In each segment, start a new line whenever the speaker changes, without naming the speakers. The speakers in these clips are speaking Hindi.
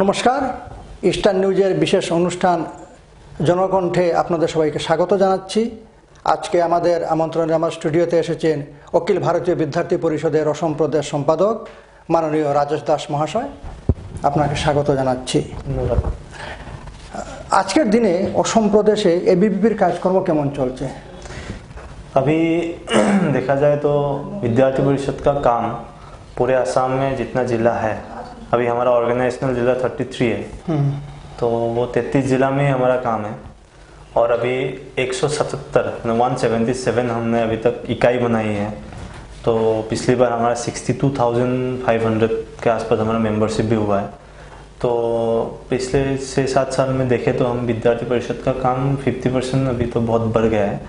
নমস্কার, ইস্টার্ন নিউজের বিশেষ অনুষ্ঠান জনকণ্ঠে আপনাদের সবাইকে স্বাগত জানাচ্ছি। আজকে আমাদের আমন্ত্রণে আমার স্টুডিওতে এসেছেন অখিল ভারতীয় বিদ্যার্থী পরিষদের অসম প্রদেশ সম্পাদক মাননীয় রাজেশ দাস মহাশয়। আপনাকে স্বাগত জানাচ্ছি। আজকের দিনে অসম প্রদেশে এবিভিপির কাজকর্ম কেমন চলছে?
अभी देखा जाए तो विद्यार्थी परिषद का काम पूरे असम में जितना जिला है, अभी हमारा ऑर्गेनाइजेशनल जिला 33 है, तो वो 33 जिला में हमारा काम है। और अभी 177 हमने अभी तक इकाई बनाई है। तो पिछली बार हमारा 62,500 के आसपास हमारा मेंबरशिप भी हुआ है। तो पिछले 6-7 साल में देखें तो हम विद्यार्थी परिषद का काम 50% अभी तो बहुत बढ़ गया है।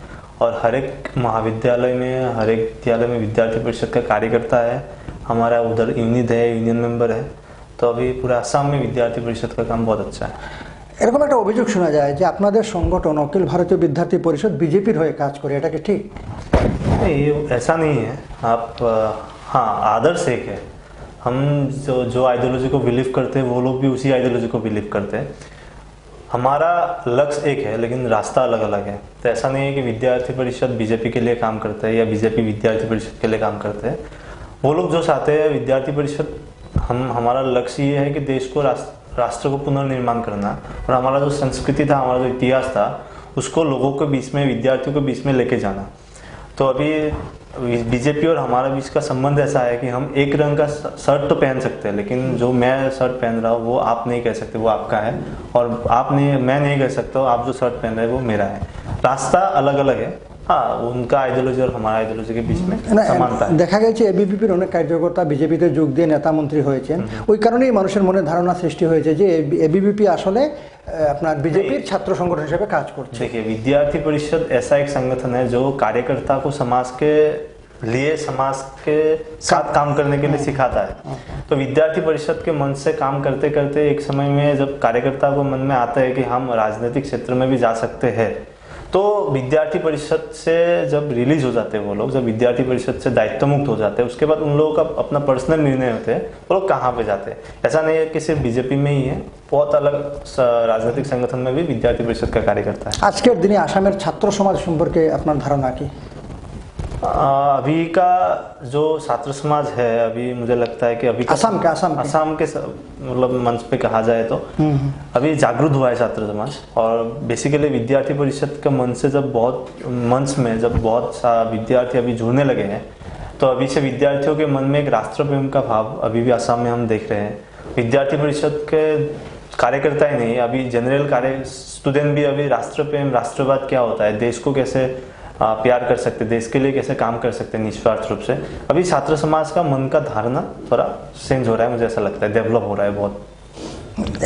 और हर एक महाविद्यालय में, हर एक विद्यालय में विद्यार्थी परिषद का कार्यकर्ता है, हमारा उधर यूनिट है, यूनियन मेंबर है। तो अभी पूरा असम में विद्यार्थी परिषद का काम बहुत अच्छा है।
এরকম একটা অভিযোগ শোনা যায় যে আপনাদের সংগঠন অখিল ভারতীয় বিদ্যার্থী পরিষদ বিজেপির হয়ে কাজ করে, এটা কি ঠিক?
नहीं, ये ऐसा नहीं है। आप हाँ, आदर्श एक है। हम जो आइडियोलॉजी को बिलीव करते हैं वो लोग भी उसी आइडियोलॉजी को बिलीव करते हैं। हमारा लक्ष्य एक है लेकिन रास्ता अलग अलग है। तो ऐसा नहीं है कि विद्यार्थी परिषद बीजेपी के लिए काम करता है या बीजेपी विद्यार्थी परिषद के लिए काम करते हैं। वो लोग जो चाहते हैं विद्यार्थी परिषद, हमारा लक्ष्य ये है कि देश को राष्ट्र को पुनर्निर्माण करना, और हमारा जो संस्कृति था, हमारा जो इतिहास था, उसको लोगों के बीच में, विद्यार्थियों के बीच में लेके जाना। तो अभी बीजेपी और हमारा बीच का संबंध ऐसा है कि हम एक रंग का शर्ट तो पहन सकते हैं, लेकिन जो मैं शर्ट पहन रहा हूँ वो आप नहीं कह सकते, वो आपका है। और मैं नहीं कह सकता हूँ आप जो शर्ट पहन रहे हैं वो मेरा है। रास्ता अलग अलग है। हाँ, उनका आइडियोलॉजी और हमारा आइडियोलॉजी के बीच में समानता है।
দেখা গেছে এবিভিপির অনেক কার্যকর্তা বিজেপিতে যোগ দিয়ে নেতা মন্ত্রী হয়েছেন। ওই কারণেই মানুষের মনে ধারণা সৃষ্টি হয়েছে যে এবিভিপি আসলে আপনার বিজেপির ছাত্র সংগঠন হিসেবে কাজ করছে।
देखिए, विद्यार्थी परिषद ऐसा एक संगठन है जो कार्यकर्ता को समाज के लिए, समाज के साथ काम करने के लिए सिखाता है। तो विद्यार्थी परिषद के मन से काम करते करते एक समय में जब कार्यकर्ता को मन में आता है कि हम राजनीतिक क्षेत्र में भी जा सकते हैं, तो विद्यार्थी परिषद से जब रिलीज हो जाते हैं वो लोग, जब विद्यार्थी परिषद से दायित्व मुक्त हो जाते हैं, उसके बाद उन लोगों का अपना पर्सनल निर्णय होते हैं वो लोग कहाँ पे जाते हैं। ऐसा नहीं है कि सिर्फ बीजेपी में ही है, बहुत अलग राजनीतिक संगठन में भी विद्यार्थी परिषद का कार्य करता है।
আজকের দিনে আসামের ছাত্র সমাজ সম্পর্কে আপনার ধারণা কি?
अभी का जो छात्र समाज है, अभी मुझे लगता है कि अभी
असम के
मतलब मंच पे कहा जाए तो अभी जागरूक हुआ है छात्र समाज। और बेसिकली विद्यार्थी परिषद के मंच से जब मंच में बहुत सा विद्यार्थी अभी जुड़ने लगे हैं, तो अभी से विद्यार्थियों के मन में एक राष्ट्र प्रेम का भाव अभी भी असम में हम देख रहे हैं। विद्यार्थी परिषद के कार्यकर्ता ही नहीं, अभी जनरल स्टूडेंट भी अभी राष्ट्र प्रेम, राष्ट्रवाद क्या होता है, देश को कैसे प्यार कर सकते, देश के लिए कैसे काम कर सकते हैं निस्वार्थ रूप से, अभी छात्र समाज का मन का धारणा थोड़ा चेंज हो रहा है। मुझे ऐसा लगता है डेवलप हो रहा है बहुत।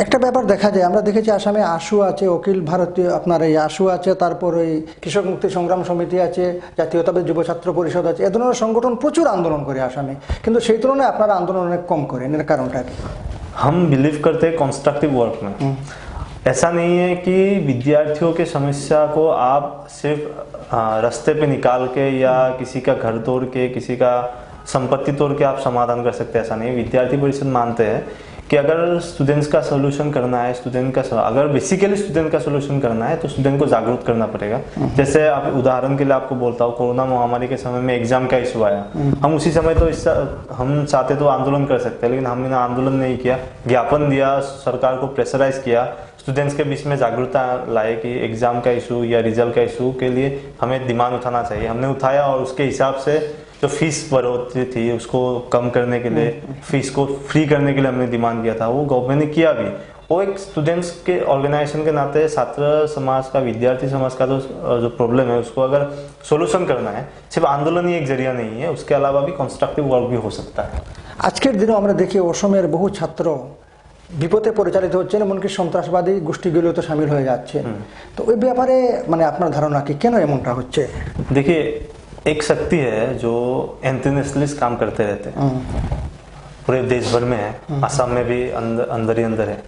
একটা ব্যাপার দেখা যায়, আমরা দেখেছি আসামে আশু আছে, অখিল ভারতীয় আপনার এই আশু আছে, তারপর ওই কৃষক মুক্তি সংগ্রাম সমিতি আছে, জাতীয়তাবাদী যুব ছাত্র পরিষদ আছে। এ ধরনের সংগঠন প্রচুর আন্দোলন করে আসামে, কিন্তু সেই তুলনায় আপনারা আন্দোলন অনেক কম করেন। এর কারণটা কি?
हम बिलीव करते हैं कंस्ट्रक्टिव वर्क में। ऐसा नहीं है कि विद्यार्थियों के समस्या को आप सिर्फ रास्ते पे निकाल के या किसी का घर तोड़ के, किसी का संपत्ति तोड़ के आप समाधान कर सकते हैं, ऐसा नहीं। विद्यार्थी परिषद मानते हैं कि अगर स्टूडेंट्स का सोल्यूशन करना है, अगर बेसिकली स्टूडेंट का सोल्यूशन करना है तो स्टूडेंट को जागरूक करना पड़ेगा। जैसे आप उदाहरण के लिए आपको बोलता हूँ, कोरोना महामारी के समय में एग्जाम का इशू आया, हम उसी समय तो हम चाहते तो आंदोलन कर सकते हैं, लेकिन हमने आंदोलन नहीं किया, ज्ञापन दिया, सरकार को प्रेशराइज किया, स्टूडेंट्स के बीच में जागरूकता लाए कि एग्जाम का इशू या रिजल्ट का इशू के लिए हमें दिमाग उठाना चाहिए। हमने उठाया और उसके हिसाब से जो फीस बढ़ोतरी थी उसको कम करने के लिए, फीस को फ्री करने के लिए हमने डिमांड किया था, वो गवर्नमेंट ने किया भी। वो एक स्टूडेंट्स के ऑर्गेनाइजेशन के नाते छात्र समाज का, विद्यार्थी समाज का जो प्रॉब्लम है उसको अगर सोल्यूशन करना है, सिर्फ आंदोलन ही एक जरिया नहीं है, उसके अलावा भी कंस्ट्रक्टिव वर्क भी हो सकता है।
আজকের দিনে আমরা দেখি অসমের বহু ছাত্র বিপদে পরিচালিত হচ্ছেন, এমনকি সন্ত্রাসবাদী গোষ্ঠীগুলোতে সামিল হয়ে যাচ্ছে। তো ওই ব্যাপারে মানে আপনার ধারণা কি, কেন এমনটা হচ্ছে?
देखिए, एक शक्ति है जो इंटरनेशनलिस्ट काम करते रहते हैं, पूरे देश भर में है, असम में भी अंदर ही अंदर है।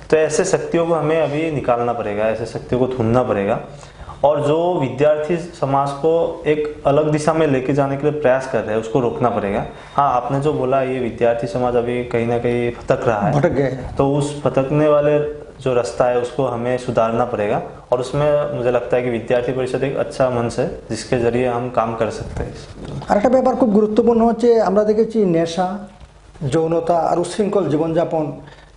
तो ऐसे शक्तियों को हमें अभी निकालना पड़ेगा, ऐसे शक्तियों को ढूंढना पड़ेगा। और जो विद्यार्थी समाज को एक अलग दिशा में लेके जाने के लिए प्रयास कर रहे हैं उसको रोकना पड़ेगा। हाँ, आपने जो बोला ये विद्यार्थी समाज अभी कहीं ना कहीं भटक रहा है,
भटक गए हैं।
तो उस भटकने वाले जो रास्ता है उसको हमें सुधारना पड़ेगा और उसमें मुझे लगता है कि विद्यार्थी परिषद एक अच्छा मंच है जिसके जरिए हम काम कर सकते हैं।
আরেকটা ব্যাপার খুব গুরুত্বপূর্ণ হচ্ছে আমরা দেখেছি নেশা, যৌনতা আর উচ্ছৃঙ্খল জীবনযাপন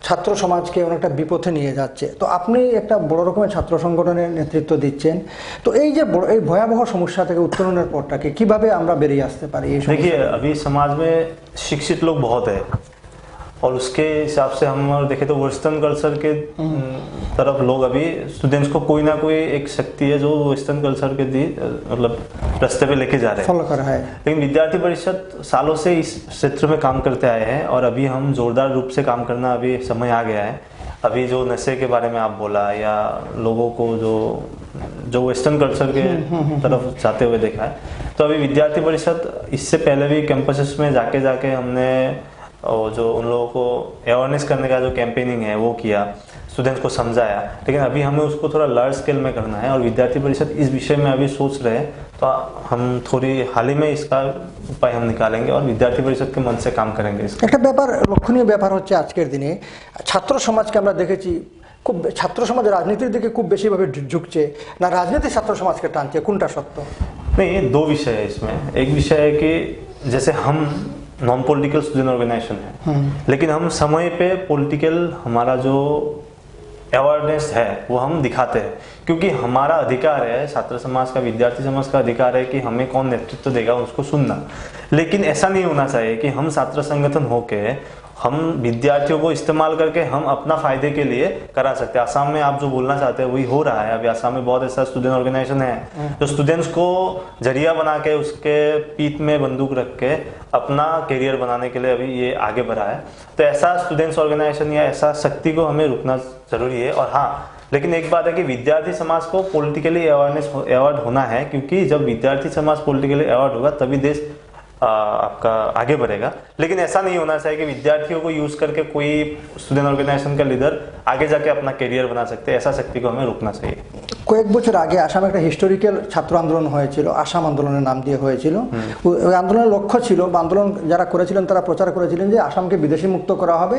ছাত্র সমাজকে অনেকটা বিপথে নিয়ে যাচ্ছে। তো আপনি একটা বড় রকমের ছাত্র সংগঠনের নেতৃত্ব দিচ্ছেন, তো এই যে এই ভয়াবহ সমস্যা থেকে উত্তরণের পথটাকে কিভাবে আমরা বেরিয়ে আসতে পারি? এই
देखिए, अभी समाज में शिक्षित लोग बहुत है और उसके हिसाब से हम और देखें तो वेस्टर्न कल्चर के तरफ लोग अभी स्टूडेंट्स को कोई ना कोई एक शक्ति है जो वेस्टर्न कल्चर के मतलब रास्ते पे लेके जा रहे हैं,
फॉलो कर रहा है।
लेकिन विद्यार्थी परिषद सालों से इस क्षेत्र में काम करते आए हैं और अभी हम जोरदार रूप से काम करना अभी समय आ गया है। अभी जो नशे के बारे में आप बोला या लोगों को जो वेस्टर्न कल्चर के तरफ जाते हुए देखा है, तो अभी विद्यार्थी परिषद इससे पहले भी कैंपसेस में जाके हमने और जो उन लोगों को अवेयरनेस करने का जो कैंपेनिंग है वो किया, स्टूडेंट्स को समझाया, लेकिन अभी हमें उसको थोड़ा लार्ज स्केल में करना है और विद्यार्थी परिषद इस विषय में अभी सोच रहे हैं। तो हम थोड़ी हाल ही में इसका उपाय हम निकालेंगे और विद्यार्थी परिषद के मन से काम करेंगे।
একটা ব্যাপার, লক্ষণীয় ব্যাপার হচ্ছে আজকের দিনে ছাত্র সমাজকে আমরা দেখেছি খুব, ছাত্র সমাজ রাজনীতির দিকে খুব বেশিভাবে ঝুঁকছে না রাজনীতি ছাত্র সমাজকে টানছে, কোনটা সত্য?
नहीं, ये दो विषय है इसमें। एक विषय है कि जैसे हम नॉन पॉलिटिकल स्टूडेंट ऑर्गेनाइजेशन है, लेकिन हम समय पे पॉलिटिकल हमारा जो अवेयरनेस है वो हम दिखाते हैं, क्योंकि हमारा अधिकार है, छात्र समाज का, विद्यार्थी समाज का अधिकार है कि हमें कौन नेतृत्व देगा उसको सुनना। लेकिन ऐसा नहीं होना चाहिए कि हम छात्र संगठन होके हम विद्यार्थियों को इस्तेमाल करके हम अपना फायदे के लिए करा सकते हैं। आसाम में आप जो बोलना चाहते हैं वही हो रहा है। अभी आसाम में बहुत ऐसा स्टूडेंट ऑर्गेनाइजेशन है जो स्टूडेंट्स को जरिया बना के उसके पीठ में बंदूक रख के अपना करियर बनाने के लिए अभी ये आगे बढ़ा है। तो ऐसा स्टूडेंट्स ऑर्गेनाइजेशन या ऐसा शक्ति को हमें रुकना जरूरी है। और हाँ, लेकिन एक बात है कि विद्यार्थी समाज को पॉलिटिकली अवेयर्ड होना है, क्योंकि जब विद्यार्थी समाज पॉलिटिकली अवेयर्ड होगा तभी देश आपका आगे बढ़ेगा। लेकिन ऐसा नहीं होना चाहिए कि विद्यार्थियों को यूज करके कोई स्टूडेंट ऑर्गेनाइजेशन का लीडर आगे जाके अपना करियर बना सकते हैं। ऐसा शक्ति को हमें रोकना चाहिए।
কয়েক বছর আগে আসামে একটা হিস্টোরিক্যাল ছাত্র আন্দোলন হয়েছিল, আসাম আন্দোলনের নাম দিয়ে হয়েছিল। ওই আন্দোলনের লক্ষ্য ছিল বা আন্দোলন যারা করেছিলেন তারা প্রচার করেছিলেন যে আসামকে বিদেশি মুক্ত করা হবে,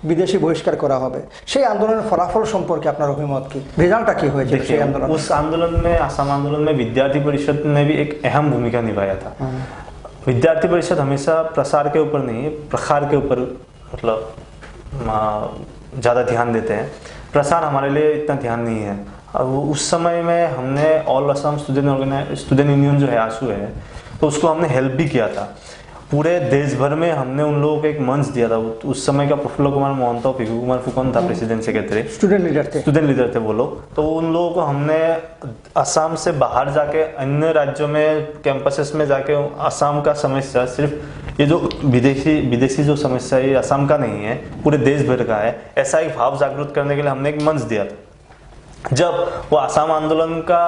বিদেশি বহিষ্কার করা হবে। সেই আন্দোলনের ফলাফল সম্পর্কে আপনার অভিমত কি? রেজাল্টটা কি হয়েছিল সেই আন্দোলন?
उस आंदोलन में, आसाम आंदोलन में विद्यार्थी परिषद ने भी एक अहम भूमिका निभाया था। विद्यार्थी परिषद हमेशा प्रसार के ऊपर नहीं, प्रखार के ऊपर मतलब ज़्यादा ध्यान देते हैं। प्रसार हमारे लिए इतना ध्यान नहीं है। अब उस समय में हमने ऑल असम स्टूडेंट यूनियन जो है आसू है, तो उसको हमने हेल्प भी किया था। पूरे देश भर में हमने उन लोगों को एक मंच दिया था। उस समय का प्रफुल्ल कुमार मोहंतो, पिकू कुमार फुकन था प्रेसिडेंट सेक्रेटरी,
स्टूडेंट लीडर थे वो लोग। तो उन लोगों को हमने असम से बाहर जाके अन्य राज्यों में कैंपसेस में जाके असम का समस्या, सिर्फ ये जो विदेशी जो समस्या है ये असम का नहीं है, पूरे देश भर का है, ऐसा एक भाव जागृत करने के लिए हमने एक मंच दिया था। जब वो असम आंदोलन का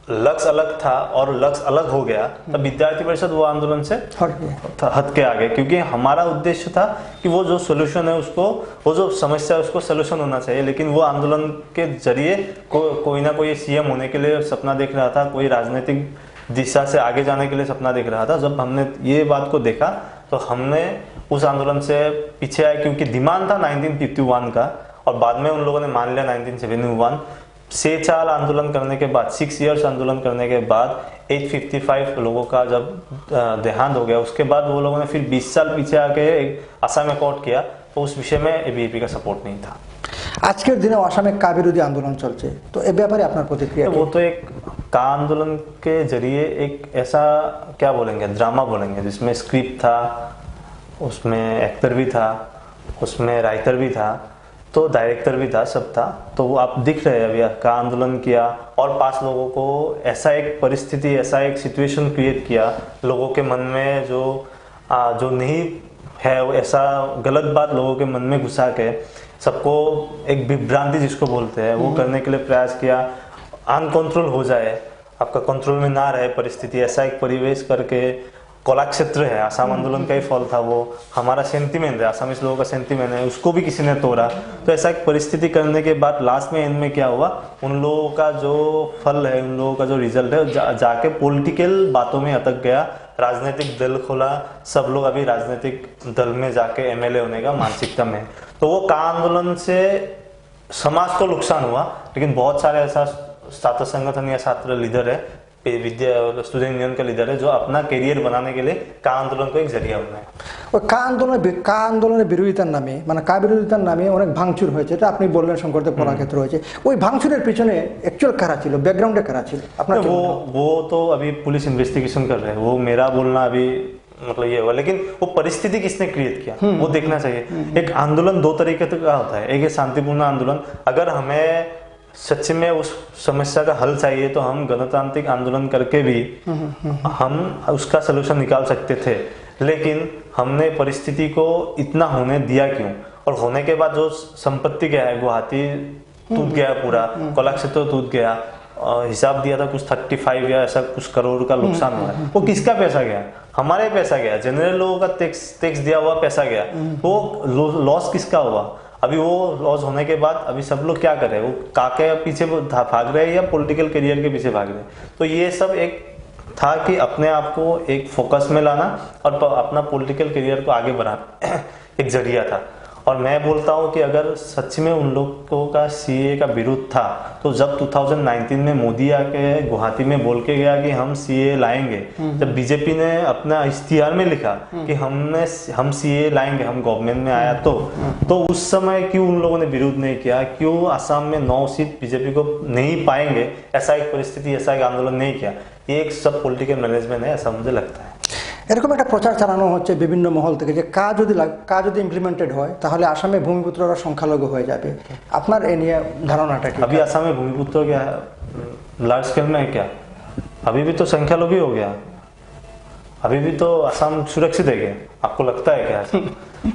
लक्ष्य अलग था और लक्ष्य अलग हो गया, तब विद्यार्थी परिषद वो आंदोलन से हट के आ गए, क्योंकि हमारा उद्देश्य था कि वो जो सोल्यूशन है उसको, वो जो समस्या है उसको सोल्यूशन होना चाहिए। लेकिन वो आंदोलन के जरिए कोई ना कोई सीएम होने के लिए सपना देख रहा था, कोई राजनीतिक दिशा से आगे जाने के लिए सपना देख रहा था। जब हमने ये बात को देखा तो हमने उस आंदोलन से पीछे आए, क्योंकि डिमांड था 1951 का और बाद में उन लोगों ने मान लिया 1971। 6 साल आंदोलन करने के बाद, 6 इयर्स आंदोलन करने के बाद 855 लोगों का जब देहांत हो गया, उसके बाद वो लोगों ने फिर 20 साल पीछे आके असम अकॉर्ड किया। तो उस विषय में एबीवीपी का सपोर्ट नहीं था। আজকের দিনে আসামে কা বিরোধী আন্দোলন চলছে, তো এ ব্যাপারে আপনার প্রতিক্রিয়া?
वो तो एक का आंदोलन के जरिए एक ऐसा क्या बोलेंगे, ड्रामा बोलेंगे, जिसमें स्क्रिप्ट था, उसमें एक्टर भी था, उसमें राइटर भी था, तो डायरेक्टर भी था, सब था। तो वो आप दिख रहे हैं अभी का आंदोलन किया और 5 लोगों को ऐसा एक परिस्थिति, ऐसा एक सिचुएशन क्रिएट किया लोगों के मन में, जो नहीं है ऐसा गलत बात लोगों के मन में घुसा के सबको एक विभ्रांति जिसको बोलते हैं वो करने के लिए प्रयास किया। अनकंट्रोल हो जाए, आपका कंट्रोल में ना रहे परिस्थिति, ऐसा एक परिवेश करके कोला क्षेत्र है, आसाम आंदोलन का ही फल था वो, हमारा सेंटीमेंट है, आसामीज लोगों का सेंटीमेंट है, उसको भी किसी ने तोड़ा। तो ऐसा एक परिस्थिति करने के बाद लास्ट में एंड में क्या हुआ, उन लोगों का जो फल है, उन लोगों का जो रिजल्ट है, जाके पॉलिटिकल बातों में अटक गया, राजनीतिक दल खोला, सब लोग अभी राजनीतिक दल में जाके एमएलए होने का मानसिकता में। तो वो का आंदोलन से समाज को नुकसान हुआ, लेकिन बहुत सारे ऐसा छात्र संगठन या छात्र लीडर है, विद्या स्टूडेंट यूनियन का लीडर है, जो अपना करियर बनाने के लिए का आंदोलन को एक जरिया बनाए।
ওই কা আন্দোলনের বিরোধিতার নামে মানে কা বিরোধিতার নামে অনেক ভাঙচুর হয়েছে, এটা আপনি বললেন শঙ্করদেব কলাক্ষেত্র হয়েছে। ওই ভাঙচুরের পিছনে অ্যাকচুয়াল কারা ছিল, ব্যাকগ্রাউন্ডে কারা ছিল আপনার?
वो तो अभी पुलिस इन्वेस्टिगेशन कर रहे हैं, वो मेरा बोलना अभी मतलब ये हुआ, लेकिन वो परिस्थिति किसने क्रिएट किया वो देखना चाहिए। एक आंदोलन दो तरीके का होता है, एक है शांतिपूर्ण आंदोलन। अगर हमें सच में उस समस्या का हल चाहिए तो हम गणतांत्रिक आंदोलन करके भी हम उसका सलूशन निकाल सकते थे, लेकिन हमने परिस्थिति को इतना होने दिया क्यों? और होने के बाद जो संपत्ति गया है, गुवाहाटी टूट गया पूरा, कोला क्षेत्र टूट गया, हिसाब दिया था कुछ 35 या ऐसा कुछ करोड़ का नुकसान हुआ है, वो किसका पैसा गया? हमारे पैसा गया, जनरल लोगों का टैक्स दिया हुआ पैसा गया। वो लॉस किसका हुआ? अभी वो लॉस होने के बाद अभी सब लोग क्या कर रहे हैं, वो काके पीछे भाग रहे हैं या पॉलिटिकल करियर के पीछे भाग रहे हैं। तो ये सब एक था कि अपने आप को एक फोकस में लाना और अपना पॉलिटिकल करियर को आगे बढ़ाना एक जरिया था। और मैं बोलता हूँ कि अगर सच में उन लोगों का सीए का विरोध था, तो जब 2019 में मोदी आके गुवाहाटी में बोल के गया कि हम सीए लाएंगे, जब बीजेपी ने अपना इश्तिहार में लिखा कि हम सीए लाएंगे, हम गवर्नमेंट में आया, तो उस समय क्यों उन लोगों ने विरोध नहीं किया? क्यों असम में 9 सीट बीजेपी को नहीं पाएंगे, ऐसा एक परिस्थिति, ऐसा एक आंदोलन नहीं किया? ये एक सब पॉलिटिकल मैनेजमेंट है, ऐसा मुझे लगता है।
এরকম একটা প্রচার চালানো হচ্ছে বিভিন্ন মহল থেকে যে কা যদি ইমপ্লিমেন্টেড হয় তাহলে আসামে ভূমিপুত্ররা সংখ্যালঘু হয়ে যাবে। আপনার এ নিয়ে ধারণাটা কি?
अभी असम में भूमिपुत्र क्या लार्ज स्केल में है क्या? अभी भी तो संख्यालघु ही हो गया, अभी भी तो असम सुरक्षित है क्या? आपको लगता है क्या?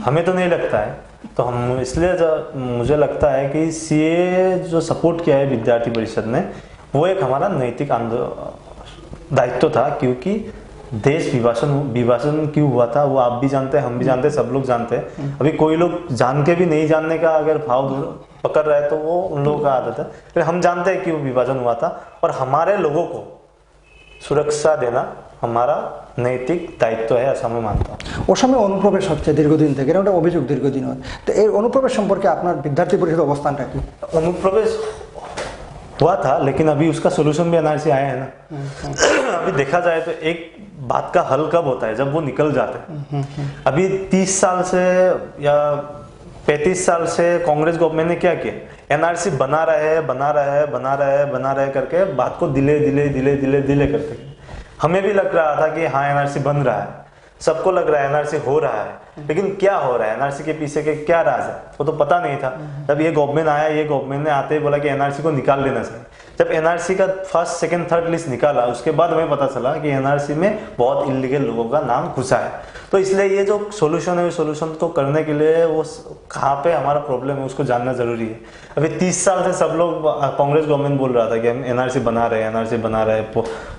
हमें तो नहीं लगता है। तो हम इसलिए मुझे लगता है कि सीए जो सपोर्ट किया है विद्यार्थी परिषद ने, वो एक हमारा नैतिक दायित्व था, क्योंकि देश विभाजन क्यों हुआ था वो आप भी जानते हैं, हम भी जानते हैं, सब लोग जानते हैं। अभी कोई लोग जान के भी नहीं जानने का अगर भाव पकड़ रहा है तो वो उन लोगों का आदत है, फिर हम जानते हैं क्यों विभाजन हुआ था, और हमारे लोगों को सुरक्षा देना हमारा नैतिक दायित्व है, ऐसा मैं मानता हूँ।
ওসময় অনুপ্রবেশ হচ্ছে দীর্ঘদিন থেকে, এটা অভিযোগ দীর্ঘদিন হয়। তো এই অনুপ্রবেশ সম্পর্কে আপনার বিদ্যার্থী পরিষদের অবস্থানটা কি?
अनुप्रवेश हुआ था, लेकिन अभी उसका सोल्यूशन भी एनआरसी आया है ना। अभी देखा जाए तो एक बात का हल कब होता है, जब वो निकल जाते हैं। अभी 30 साल से या 35 साल से कांग्रेस गवर्नमेंट ने क्या किया, एनआरसी बना रहे करके बात को डिले करते। हमें भी लग रहा था कि हाँ एनआरसी बन रहा है, सबको लग रहा है एनआरसी हो रहा है, लेकिन क्या हो रहा है, एनआरसी के पीछे के क्या राज है, वो तो पता नहीं था। जब ये गवर्नमेंट आया, ये गवर्नमेंट ने आते ही बोला कि एनआरसी को निकाल देना चाहिए। जब एनआरसी का फर्स्ट सेकंड थर्ड लिस्ट निकाला, उसके बाद हमें पता चला कि एनआरसी में बहुत इलीगल लोगों का नाम घुसा है। तो इसलिए ये जो सोल्यूशन है, सोल्यूशन को करने के लिए वो कहाँ पे हमारा प्रॉब्लम है उसको जानना जरूरी है। अभी 30 साल से सब लोग, कांग्रेस गवर्नमेंट बोल रहा था कि हम एनआरसी बना रहे,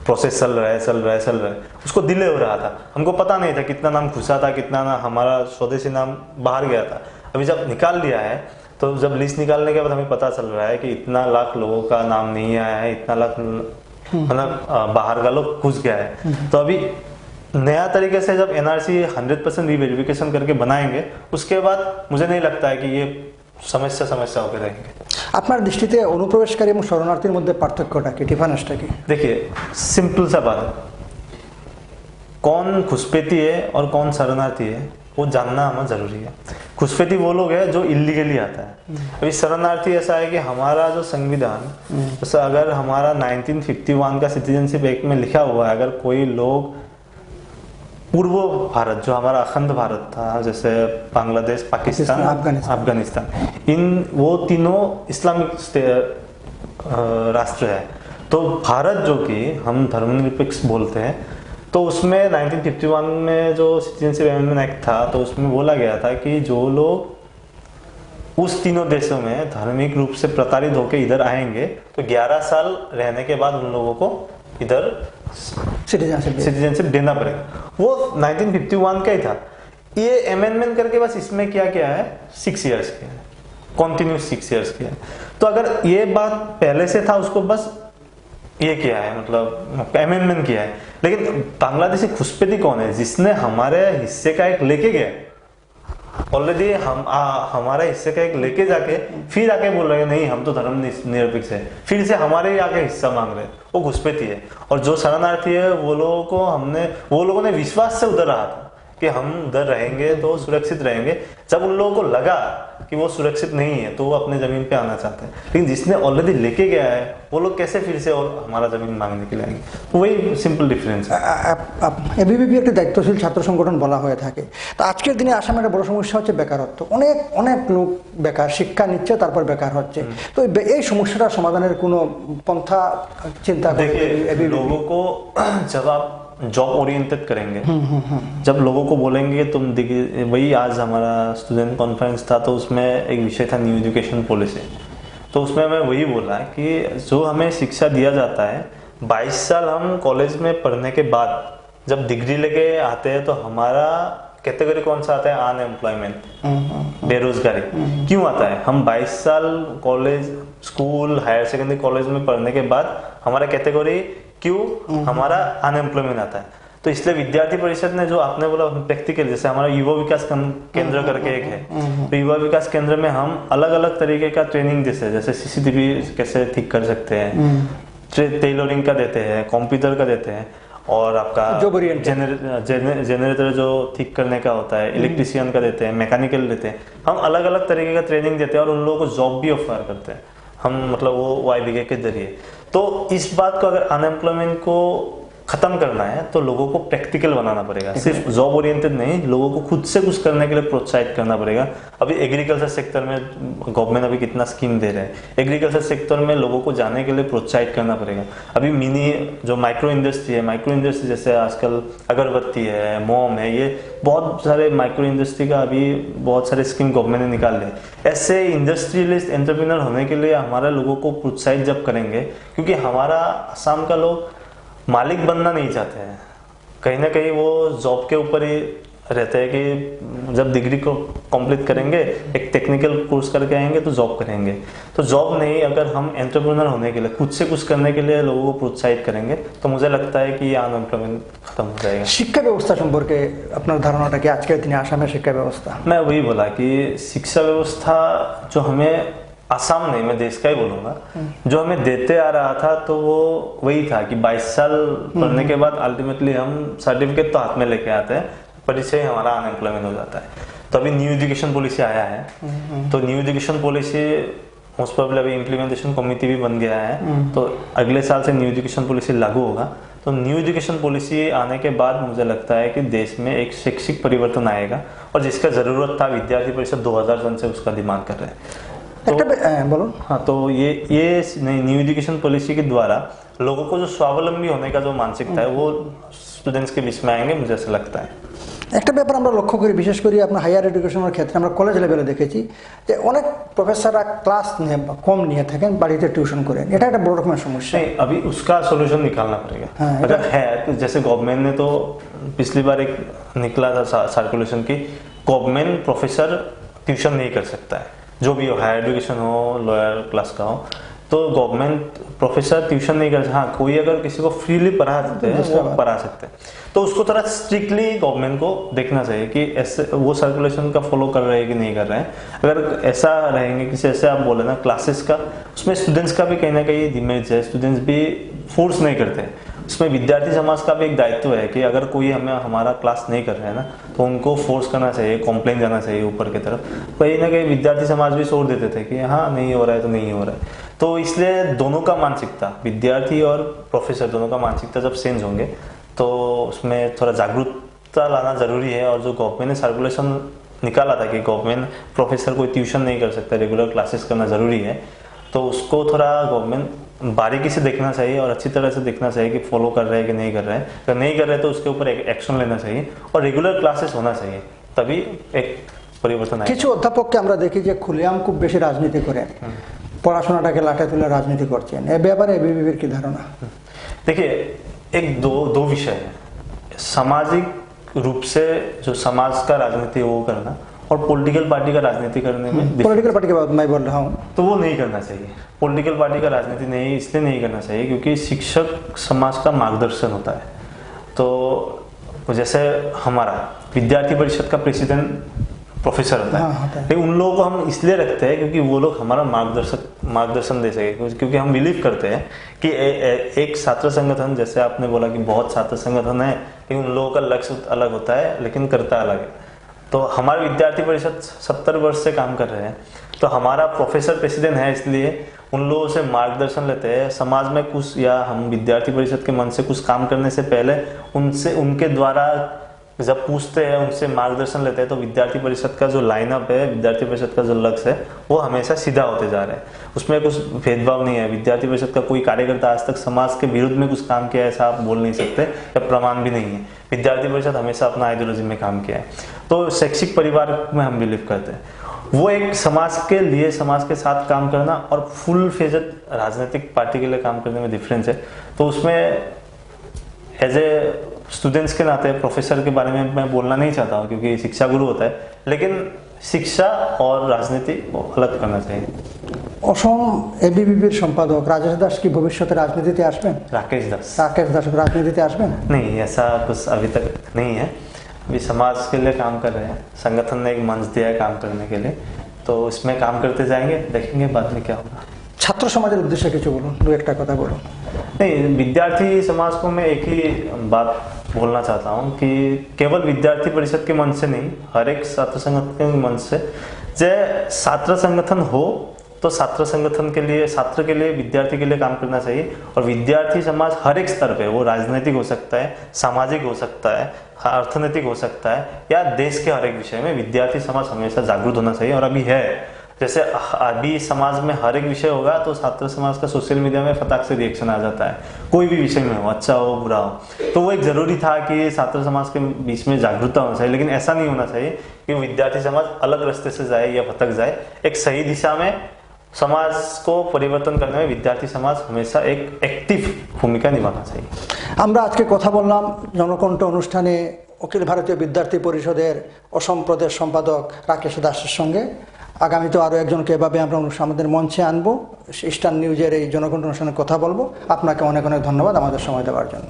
प्रोसेस चल रहा है, उसको डिले हो रहा था। हमको पता नहीं था कितना नाम घुसा था, कितना ना हमारा स्वदेशी नाम बाहर गया था। अभी जब निकाल लिया है, तो जब लिस्ट निकालने के बाद हमें पता चल रहा है कि इतना लाख लोगों का नाम नहीं आया है, इतना लाख मतलब बाहर का लोग घुस गया है। तो अभी नया तरीके से जब एनआरसी 100% रीवेरिफिकेशन करके बनाएंगे, उसके बाद मुझे नहीं लगता है कि ये समस्या होकर रहेंगे।
আপনার দৃষ্টিতে অনুপ্রবেশকারী এবং শরণার্থীর মধ্যে পার্থক্যটা কি, ডিফারেন্সটা কি?
देखिए सिंपल सा बात है, कौन घुसपैठी है और कौन शरणार्थी है वो जानना हमें जरूरी है। घुसपैठी वो लोग है जो इलीगली आता है। अभी शरणार्थी ऐसा है कि हमारा जो संविधान, जैसे अगर हमारा 1951 का सिटीजनशिप एक्ट में लिखा हुआ है, अगर कोई लोग पूर्व भारत, जो हमारा अखंड भारत था, जैसे बांग्लादेश, पाकिस्तान, अफगानिस्तान, वो तीनों इस्लामिक राष्ट्र है। तो भारत जो कि हम धर्मनिरपेक्ष बोलते हैं, तो उसमें 1951 में जो सिटीजनशिप अमेंडमेंट एक्ट था, तो उसमें बोला गया था कि जो लोग उस तीनों देशों में धार्मिक रूप से प्रताड़ित होकर इधर आएंगे, तो 11 साल रहने के बाद उन लोगों को इधर सिटीजनशिप देना पड़ेगा। वो 1951 का ही था। ये अमेंडमेंट करके बस इसमें क्या क्या है 6 इयर्स के है, कॉन्टिन्यूस 6 इयर्स के है। तो अगर ये बात पहले से था उसको बस ये किया है, मतलब अमेंडमेंट किया है। लेकिन बांग्लादेशी घुसपैठी कौन है जिसने हमारे हिस्से का एक लेके गया ऑलरेडी, हमारे हिस्से का एक लेके जाके फिर आके बोल रहे हैं नहीं हम तो धर्म निरपेक्ष है, फिर से हमारे ही आके हिस्सा मांग रहे हैं, वो घुसपैठी है। और जो शरणार्थी है वो लोगों ने विश्वास से उधर रहा था कि हम उधर रहेंगे तो सुरक्षित रहेंगे। जब उन लोगों को लगा कि वो सुरक्षित नहीं है तो वो अपने जमीन पे आना चाहते हैं। लेकिन जिसने ऑलरेडी लेके गया है वो लोग कैसे फिर से और हमारा जमीन मांगने के लिए आएंगे? तो वही सिंपल डिफरेंस है।
এবিভিপি একটি দায়িত্বশীল ছাত্র সংগঠন বলা হয়ে থাকে। তো আজকের দিনে আসামে একটা বড় সমস্যা হচ্ছে বেকারত্ব। অনেক অনেক লোক বেকার, শিক্ষা নিচ্ছে তারপর বেকার হচ্ছে। তো এই সমস্যাটা সমাধানের কোনো পন্থা চিন্তা করে
देखिए, लोगों को जब आप जॉब ओरिएंटेड करेंगे, जब लोगों को बोलेंगे तुम देखिए, वही आज हमारा स्टूडेंट कॉन्फ्रेंस था तो उसमें एक विषय था न्यू एजुकेशन पॉलिसी। तो उसमें मैं वही बोला कि जो हमें शिक्षा दिया जाता है 22 साल हम कॉलेज में पढ़ने के बाद जब डिग्री लेके आते हैं तो हमारा कैटेगरी कौन सा आता है? अनएम्प्लॉयमेंट, बेरोजगारी। क्यों आता है? हम 22 साल college, school, higher secondary college में पढ़ने के बाद हमारा कैटेगरी क्यों हमारा अनएम्प्लॉयमेंट आता है? तो इसलिए विद्यार्थी परिषद ने जो आपने बोला प्रैक्टिकल, जैसे हमारा युवा विकास केंद्र करके एक है, तो युवा विकास केंद्र में हम अलग अलग तरीके का ट्रेनिंग जैसे सीसीटीवी कैसे ठीक कर सकते हैं, टेलरिंग का देते हैं, कंप्यूटर का देते हैं, और आपका जनरेटर जो ठीक करने का होता है, इलेक्ट्रिशियन का देते हैं, मैकेनिकल देते हैं। हम अलग अलग तरीके का ट्रेनिंग देते हैं और उन लोगों को जॉब भी ऑफर करते हैं हम, मतलब वो YBK के जरिए। तो इस बात को अगर अनएम्प्लॉयमेंट को खत्म करना है तो लोगों को प्रैक्टिकल बनाना पड़ेगा, सिर्फ जॉब ओरिएंटेड नहीं, लोगों को खुद से कुछ करने के लिए प्रोत्साहित करना पड़ेगा। अभी एग्रीकल्चर सेक्टर में गवर्नमेंट अभी कितना स्कीम दे रहे हैं, एग्रीकल्चर सेक्टर में लोगों को जाने के लिए प्रोत्साहित करना पड़ेगा। अभी मिनी जो माइक्रो इंडस्ट्री है, माइक्रो इंडस्ट्री जैसे आजकल अगरबत्ती है, मोम है, ये बहुत सारे माइक्रो इंडस्ट्री का अभी बहुत सारे स्कीम गवर्नमेंट ने निकाल ली। ऐसे इंडस्ट्रियलिस्ट एंटरप्रेन्योर होने के लिए हमारे लोगों को प्रोत्साहित जब करेंगे, क्योंकि हमारा असम का लोग मालिक बनना नहीं चाहते हैं, कहीं ना कहीं वो जॉब के ऊपर ही रहते हैं कि जब डिग्री को कंप्लीट करेंगे, एक टेक्निकल कोर्स करके आएंगे तो जॉब करेंगे। तो जॉब नहीं, अगर हम एंटरप्रेन्योर होने के लिए, खुद से कुछ करने के लिए लोगों को प्रोत्साहित करेंगे तो मुझे लगता है कि ये अनएम्प्लॉयमेंट खत्म हो जाएगा।
শিক্ষা ব্যবস্থা সম্পর্কে আপনার ধারণাটা কি আজকের দিনে আসামের শিক্ষা ব্যবস্থা?
मैं वही बोला कि शिक्षा व्यवस्था जो हमें आसाम नहीं, मैं देश का ही बोलूंगा, जो हमें देते आ रहा था तो वो वही था कि 22 साल पढ़ने के बाद अल्टीमेटली हम सर्टिफिकेट तो हाथ में लेके आते हैं, परिचय हमारा अनएम्प्लॉयमेंट हो जाता है। तो अभी न्यू एजुकेशन पॉलिसी आया है, तो new education policy most probably अभी इम्प्लीमेंटेशन कमेटी भी बन गया है, तो अगले साल से न्यू एजुकेशन पॉलिसी लागू होगा। तो न्यू एजुकेशन पॉलिसी आने के बाद मुझे लगता है कि देश में एक शैक्षिक परिवर्तन आएगा, और जिसका जरूरत था विद्यार्थी परिषद 2000 सन से उसका डिमांड कर रहे हैं।
बोलो।
हाँ, तो ये न्यू एजुकेशन पॉलिसी के द्वारा लोगों को जो स्वावलंबी होने का जो मानसिकता है वो स्टूडेंट्स के बीच में आएंगे, मुझे ऐसा लगता है।
একটা ব্যাপার আমরা লক্ষ্য করি, বিশেষ করে আপনার হায়ার এডুকেশনের ক্ষেত্রে আমরা কলেজ লেভেলে দেখেছি যে অনেক প্রফেসররা ক্লাস কম নিয়ে থাকেন, বাড়িতে টিউশন করেন। এটা একটা বড় রকমের সমস্যা।
नहीं, अभी उसका सोल्यूशन निकालना पड़ेगा। अगर है तो जैसे गवर्नमेंट ने तो पिछली बार एक निकला था सर्कुलेशन की, गवर्नमेंट प्रोफेसर ट्यूशन नहीं कर सकता है, जो भी हो, हायर एजुकेशन हो, लोअर क्लास का हो, तो गवर्नमेंट प्रोफेसर ट्यूशन नहीं कर सकता। हाँ, कोई अगर किसी को फ्रीली पढ़ा सकते हैं वो पढ़ा सकते हैं, तो उसको थोड़ा स्ट्रिक्टली गवर्नमेंट को देखना चाहिए कि ऐसे वो सर्कुलेशन का फॉलो कर रहे हैं कि नहीं कर रहे हैं। अगर ऐसा रहेंगे कि जैसे आप बोले ना क्लासेस का, उसमें स्टूडेंट्स का भी कहीं ना कहीं इमेज है, स्टूडेंट्स भी फोर्स नहीं करते। उसमें विद्यार्थी समाज का भी एक दायित्व है कि अगर कोई हमारा क्लास नहीं कर रहे हैं ना तो उनको फोर्स करना चाहिए, कंप्लेन जाना चाहिए ऊपर की तरफ। कहीं ना कहीं विद्यार्थी समाज भी छोड़ देते थे कि हाँ नहीं हो रहा है तो नहीं हो रहा है। तो इसलिए दोनों का मानसिकता, विद्यार्थी और प्रोफेसर दोनों का मानसिकता जब चेंज होंगे तो उसमें थोड़ा जागरूकता लाना जरूरी है। और जो गवर्नमेंट ने सर्कुलेशन निकाला था कि गवर्नमेंट प्रोफेसर कोई ट्यूशन नहीं कर सकता, रेगुलर क्लासेस करना जरूरी है, तो उसको थोड़ा गवर्नमेंट बारीकी से देखना चाहिए और अच्छी तरह से देखना चाहिए कि फॉलो कर रहे हैं कि नहीं कर रहे हैं। अगर नहीं कर रहे तो उसके ऊपर एक एक्शन लेना चाहिए और रेगुलर क्लासेस होना चाहिए, तभी एक পরিবর্তন আয়।
কিছু অধ্যাপককে আমরা দেখি যে খুলেআম খুব বেশি রাজনীতি করেন, পড়াশোনাটাকে লাটে তুলে রাজনীতি করছেন, এ ব্যাপারে এবিভিপির কি ধারণা?
देखिए, एक दो विषय है, सामाजिक रूप से जो समाज का राजनीति है वो करना और पॉलिटिकल पार्टी का राजनीति करने में
पॉलिटिकल पार्टी के बात मैं बोल रहा हूँ,
तो वो नहीं करना चाहिए। पॉलिटिकल पार्टी का राजनीति नहीं इसलिए नहीं करना चाहिए क्योंकि शिक्षक समाज का मार्गदर्शन होता है। तो जैसे हमारा विद्यार्थी परिषद का प्रेसिडेंट प्रोफेसर होता है, लेकिन उन लोगों को हम इसलिए रखते हैं क्योंकि वो लोग हमारा मार्गदर्शन दे सके, क्योंकि हम बिलीव करते हैं कि एक छात्र संगठन, जैसे आपने बोला कि बहुत छात्र संगठन है लेकिन उन लोगों का लक्ष्य अलग होता है लेकिन करता अलग है। तो हमारे विद्यार्थी परिषद 70 वर्ष से काम कर रहे हैं, तो हमारा प्रोफेसर प्रेसिडेंट है इसलिए उन लोगों से मार्गदर्शन लेते हैं समाज में कुछ, या हम विद्यार्थी परिषद के मन से कुछ काम करने से पहले उनसे, उनके द्वारा जब पूछते हैं, उनसे मार्गदर्शन लेते हैं, तो विद्यार्थी परिषद का जो लाइनअप है, विद्यार्थी परिषद का जो लक्ष्य है वो हमेशा सीधा होते जा रहे हैं, उसमें कुछ भेदभाव नहीं है। विद्यार्थी परिषद का कोई कार्यकर्ता आज तक समाज के विरुद्ध में कुछ काम किया है ऐसा आप बोल नहीं सकते, या प्रमाण भी नहीं है। विद्यार्थी परिषद हमेशा अपना आइडियोलॉजी में काम किया है। तो शैक्षिक परिवार में हम बिलीव करते हैं, वो एक समाज के लिए, समाज के साथ काम करना और फुल फेजड राजनीतिक पार्टी के लिए काम करने में डिफरेंस है। तो उसमें एज ए स्टूडेंट्स के नाते प्रोफेसर के बारे में मैं बोलना नहीं चाहता हूँ क्योंकि शिक्षा गुरु होता है, लेकिन शिक्षा और राजनीति अलग करना चाहिए।
অসম এবিভিপির সম্পাদক রাজেশ দাস কি ভবিষ্যতে রাজনীতিতে আসবেন?
राकेश दास
রাজনীতিতে আসবেন?
नहीं, ऐसा कुछ अभी तक नहीं है। अभी समाज के लिए काम कर रहे हैं, संगठन ने एक मंच दिया है काम करने के लिए, तो इसमें काम करते जाएंगे, देखेंगे बाद में क्या होगा।
ছাত্র সমাজের উদ্দেশ্যে কিছু বলুন, দু একটা কথা বলুন।
नहीं, विद्यार्थी समाज को मैं एक ही बात बोलना चाहता हूँ कि केवल विद्यार्थी परिषद के मन से नहीं, हर एक छात्र संगठन के मन से, जब छात्र संगठन हो तो छात्र संगठन के लिए, छात्र के लिए, विद्यार्थी के लिए काम करना चाहिए। और विद्यार्थी समाज हर एक स्तर पे, वो राजनीतिक हो सकता है, सामाजिक हो सकता है, अर्थनैतिक हो सकता है, या देश के हर एक विषय में विद्यार्थी समाज हमेशा जागरूक होना चाहिए। और अभी है, जैसे अभी समाज में हर एक विषय होगा तो छात्र समाज का सोशल मीडिया में फटाक से रिएक्शन आ जाता है, कोई भी विषय में हो, अच्छा हो बुरा हो। तो वो एक जरूरी था कि छात्र समाज के बीच में जागरूकता होना चाहिए, लेकिन ऐसा नहीं होना चाहिए कि विद्यार्थी समाज अलग रास्ते से जाए या भटक जाए। एक सही दिशा में समाज को परिवर्तन करने में विद्यार्थी समाज हमेशा एक एक्टिव भूमिका निभाना चाहिए।
আমরা আজকে কথা বললাম জনকণ্ঠ অনুষ্ঠানে অখিল ভারতীয় বিদ্যার্থী পরিষদের অসম প্রদেশ সম্পাদক রাকেশ দাসের সঙ্গে। আগামীতে আরও একজনকে এভাবে আমরা আমাদের মঞ্চে আনবো, ইস্টার্ন নিউজের এই জনকণ্ঠ অনুষ্ঠানে কথা বলবো। আপনাকে অনেক অনেক ধন্যবাদ আমাদের সময় দেওয়ার জন্য।